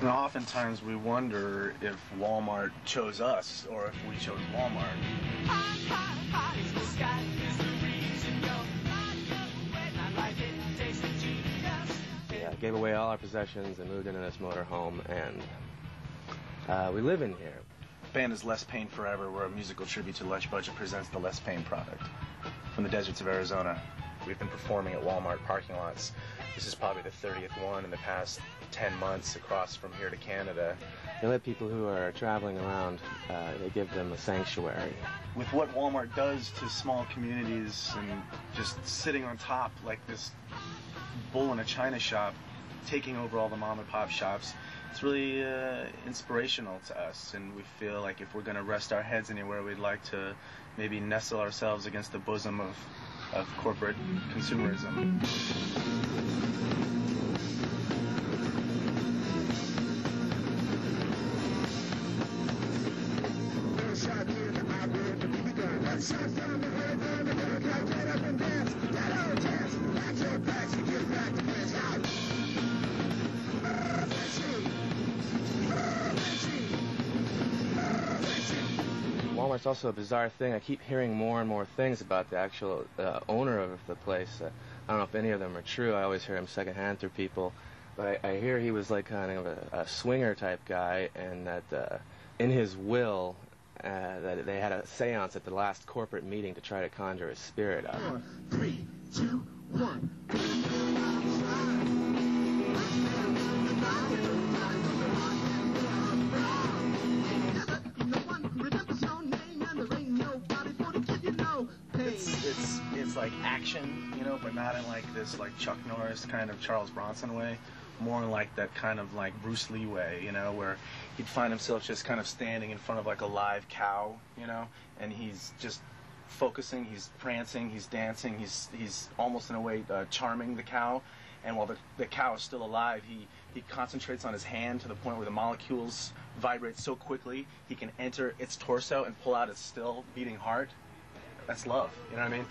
And oftentimes we wonder if Walmart chose us or if we chose Walmart. Yeah, gave away all our possessions and moved into this motor home, and we live in here. The band is Les Payne Forever. We're a musical tribute to Lush Budget presents the Les Payne Project. From the deserts of Arizona, we've been performing at Walmart parking lots. This is probably the 30th one in the past 10 months across from here to Canada. They let people who are traveling around, they give them a sanctuary. With what Walmart does to small communities and just sitting on top like this bull in a china shop, taking over all the mom and pop shops, it's really inspirational to us, and we feel like if we're going to rest our heads anywhere, we'd like to maybe nestle ourselves against the bosom of corporate consumerism. Walmart's also a bizarre thing. I keep hearing more and more things about the actual owner of the place. I don't know if any of them are true. I always hear them secondhand through people. But I hear he was like kind of a swinger type guy, and that in his will, that they had a seance at the last corporate meeting to try to conjure his spirit out. 4, 3, 2, 1. It's like action, you know, but not in like this like Chuck Norris kind of Charles Bronson way, more in like that kind of like Bruce Lee way, you know, where he'd find himself just kind of standing in front of like a live cow, you know, and he's just focusing, he's prancing, he's dancing, he's almost in a way charming the cow, and while the cow is still alive, he concentrates on his hand to the point where the molecules vibrate so quickly he can enter its torso and pull out its still beating heart. That's love, you know what I mean?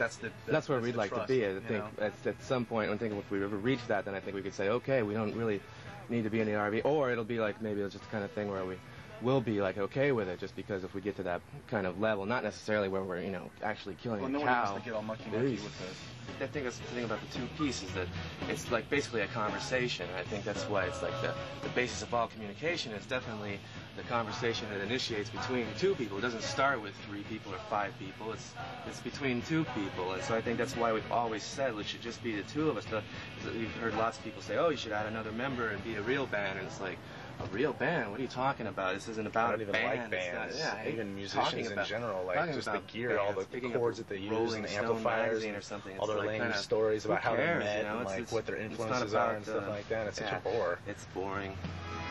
That's where we'd like trust, to be. I think at some point, if we ever reach that, then I think we could say, okay, we don't really need to be in the RV, or it'll be like maybe it's just the kind of thing where we will be like okay with it, just because if we get to that kind of level, not necessarily where we're actually killing a cow. No one wants to get all mucky with it. I think that's the thing about the two pieces, that it's like basically a conversation. I think that's why it's like the basis of all communication is definitely the conversation that initiates between two people. It doesn't start with 3 people or 5 people. It's between 2 people, and so I think that's why we've always said it should just be the 2 of us. We've heard lots of people say, "Oh, you should add another member and be a real band," and it's like, a real band? What are you talking about? This isn't about I don't even like bands. Even musicians in general, like just the gear, all the chords that they use, and the amplifiers, or something. all their lame stories about how they met, and like what their influences are and stuff like that. It's such a bore. It's boring.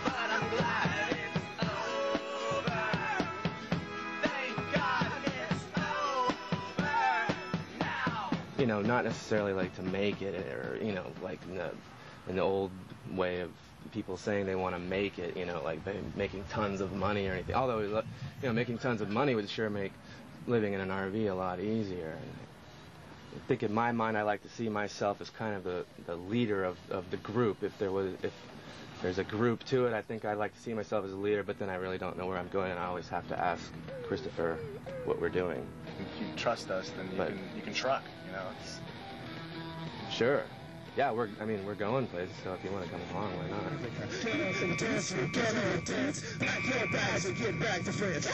But I'm glad it's over. Thank God it's over now. You know, not necessarily like to make it, or like in the old way of people saying they want to make it, like making tons of money or anything. Although, making tons of money would sure make living in an RV a lot easier. And I think in my mind, I like to see myself as kind of the leader of the group. If there's a group to it, I think I'd like to see myself as a leader, but then I really don't know where I'm going, and I always have to ask Christopher what we're doing. If you trust us, then you can truck, Sure. Yeah, we're going places, so if you want to come along, why not? Get up and dance, get back to France.